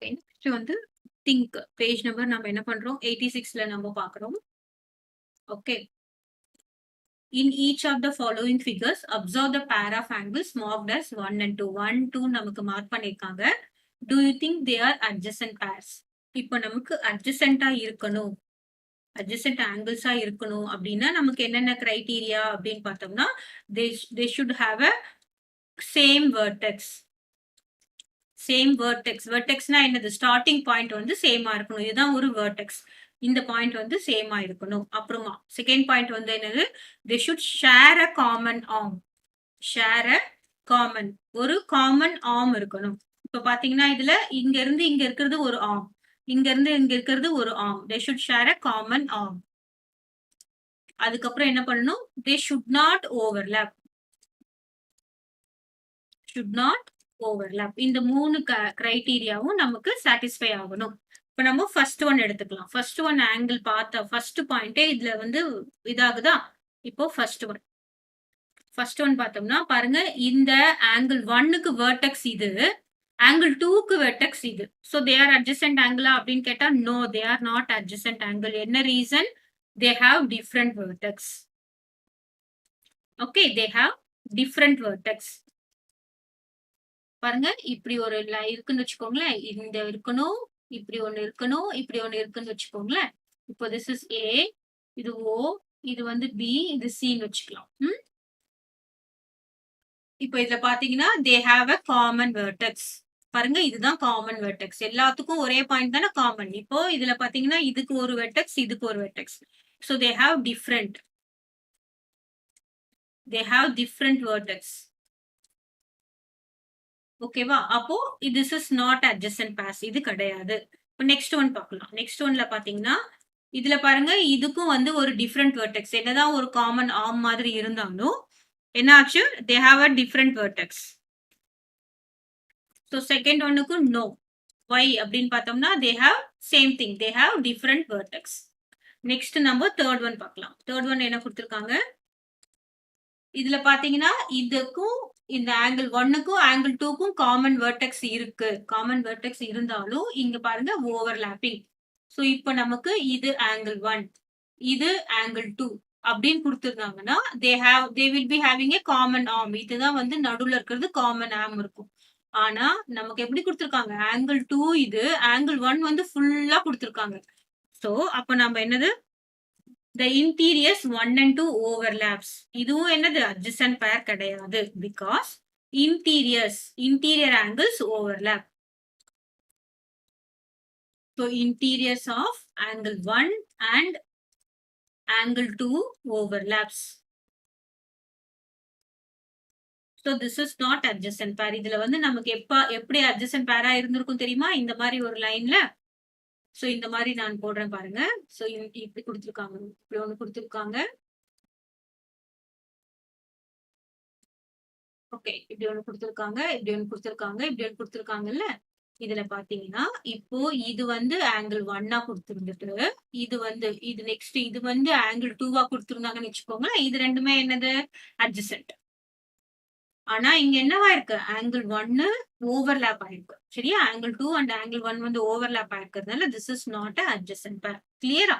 Okay. Next வந்து think. Page number நம்ம என்ன பண்றோம்? 86ல நம்ம பார்க்குறோம். Okay. In each of the following figures, observe the pair of angles marked as 1 and 2. 1, 2 நமக்கு மார்க் பண்ணியிருக்காங்க. Do you think they are adjacent pairs? இப்போ நமக்கு adjacent-ஆ இருக்கணும். adjacent angles-ஆ இருக்கணும் அப்படின்னா நமக்கு என்னென்ன criteria அப்படின்னு பார்த்தோம்னா, they should have a same vertex. Same vertex. வெர்டெக்ஸ்னா என்னது? ஸ்டார்டிங் பாயிண்ட் வந்து சேமா இருக்கணும். இதுதான் ஒரு வெர்டெக்ஸ். இந்த பாயிண்ட் வந்து சேமா இருக்கணும். அப்புறமா செகண்ட் பாயிண்ட் வந்து என்னது? They should share a common arm. Share a common. ஒரு காமன் ஆர்ம் இருக்கணும். இப்ப பாத்தீங்கன்னா இதுல இங்க இருந்து இங்க இருக்கிறது ஒரு ஆர்ம். இங்க இருந்து இங்க இருக்கிறது ஒரு arm. They should share a common arm. அதுக்கப்புறம் என்ன பண்ணணும்? They should not overlap. Should not overlap. இந்த 3 கிரைட்டீரியாவும் நமக்கு சாட்டிஸ்ஃபை ஆகணும். இப்ப நம்ம ஃபர்ஸ்ட் ஒன் எடுத்துக்கலாம். ஃபர்ஸ்ட் ஒன் ஆங்கிள் பார்த்த ஃபர்ஸ்ட் பாயிண்டே இதுல வந்து இதாகுதா? இப்போ ஃபர்ஸ்ட் ஒன் பார்த்தோம்னா பாருங்க, இந்த ஆங்கிள் 1க்கு வெர்டெக்ஸ் இது, ஆங்கிள் 2க்கு வெர்டெக்ஸ் இது. சோ தே ஆர் அட்ஜசன்ட் ஆங்கிளா அப்படின்னு கேட்டா no, they are not adjacent angle. என்ன reason? They have different vertex. Okay, they have different vertex. பாருங்க, இப்படி ஒரு இருக்குன்னு வச்சுக்கோங்களேன். இந்த இருக்கணும், இப்படி ஒண்ணு இருக்கணும், இப்படி ஒண்ணு இருக்குன்னு வச்சுக்கோங்களேன். இப்போ திஸ் இஸ் ஏ, இது ஓ, இது வந்து பி, இது சின்னு வச்சுக்கலாம். இப்போ இதுல பாத்தீங்கன்னா they have a common vertex. பாருங்க, இதுதான் காமன் வெர்டெக்ஸ். எல்லாத்துக்கும் ஒரே பாயிண்ட் தானே காமன். இப்போ இதுல பாத்தீங்கன்னா இதுக்கு ஒரு வெர்டெக்ஸ், இதுக்கு ஒரு vertex. So they have different vertex. ஓகேவா? அப்போ this is not adjacent pairs. இது கிடையாது. இப்போ நெக்ஸ்ட் ஒன் பார்க்கலாம். நெக்ஸ்ட் ஒன்ல பாத்தீங்கன்னா இதுல பாருங்க, இதுக்கும் வந்து ஒரு டிஃப்ரெண்ட் வெர்டெக்ஸ். என்னதான் ஒரு காமன் ஆர்ம் மாதிரி இருந்தாலும் என்ன ஆச்சு? They have a different vertex. So second ஒன்னுக்கு நோ. ஒய் அப்படின்னு பார்த்தோம்னா they have same thing, they have different vertex. Next நம்ம தேர்ட் ஒன் பார்க்கலாம். தேர்ட் ஒன் என்ன கொடுத்துருக்காங்க? இதுல பாத்தீங்கன்னா இதுக்கும் இந்த ஆங்கிள் 1க்கும் ஆங்கிள் 2க்கும் காமன் வெர்டெக்ஸ் இருக்கு. காமன் வெர்டெக்ஸ் இருந்தாலும் இங்க பாருங்க ஓவர்லாப்பிங். சோ இப்போ நமக்கு இது ஆங்கிள் 1, இது ஆங்கிள் 2 அப்படின்னு கொடுத்துருந்தாங்கன்னா they will be having a common arm. இதுதான் வந்து நடுவுல இருக்கிறது காமன் ஆர்ம் இருக்கும். ஆனா நமக்கு எப்படி கொடுத்துருக்காங்க? ஆங்கிள் 2 இது, ஆங்கிள் 1 வந்து ஃபுல்லா கொடுத்துருக்காங்க. சோ அப்ப நம்ம என்னது? The interiors 1 and 2 overlaps. இதுவும் என்னது? adjacent pair கிடையாது. Because interior angles overlap. So interiors of angle 1 and angle 2 overlaps. So this is not adjacent pair. இதுல வந்து நமக்கு எப்படி adjacent pair இருந்திருக்கும் தெரியுமா? இந்த மாதிரி ஒரு லைன்ல. சோ இந்த மாதிரி நான் போடுறேன் பாருங்க. சோ இப்படி கொடுத்துருக்காங்க, இப்படி ஒண்ணு கொடுத்துருக்காங்க. ஓகே, இப்படி ஒண்ணு கொடுத்துருக்காங்க, இப்படி ஒண்ணு கொடுத்துருக்காங்க, இப்படி ஒண்ணு கொடுத்துருக்காங்கல்ல. இதுல பாத்தீங்கன்னா இப்போ இது வந்து ஆங்கிள் 1-ஆ கொடுத்துருந்துட்டு, இது நெக்ஸ்ட் இது வந்து ஆங்கிள் 2-ஆ கொடுத்துருந்தாங்கன்னு வச்சுக்கோங்களேன். இது ரெண்டுமே என்னது? அட்ஜசன்ட். ஆனா இங்க என்னவா இருக்கு? ஆங்கிள் 1 ஓவர்லாப் ஆயிருக்கு. சரியா? ஆங்கிள் 2 அண்ட் ஆங்கிள் 1 வந்து ஓவர்லாப் ஆயிருக்கிறதுனால this is not a adjacent pair. கிளியரா?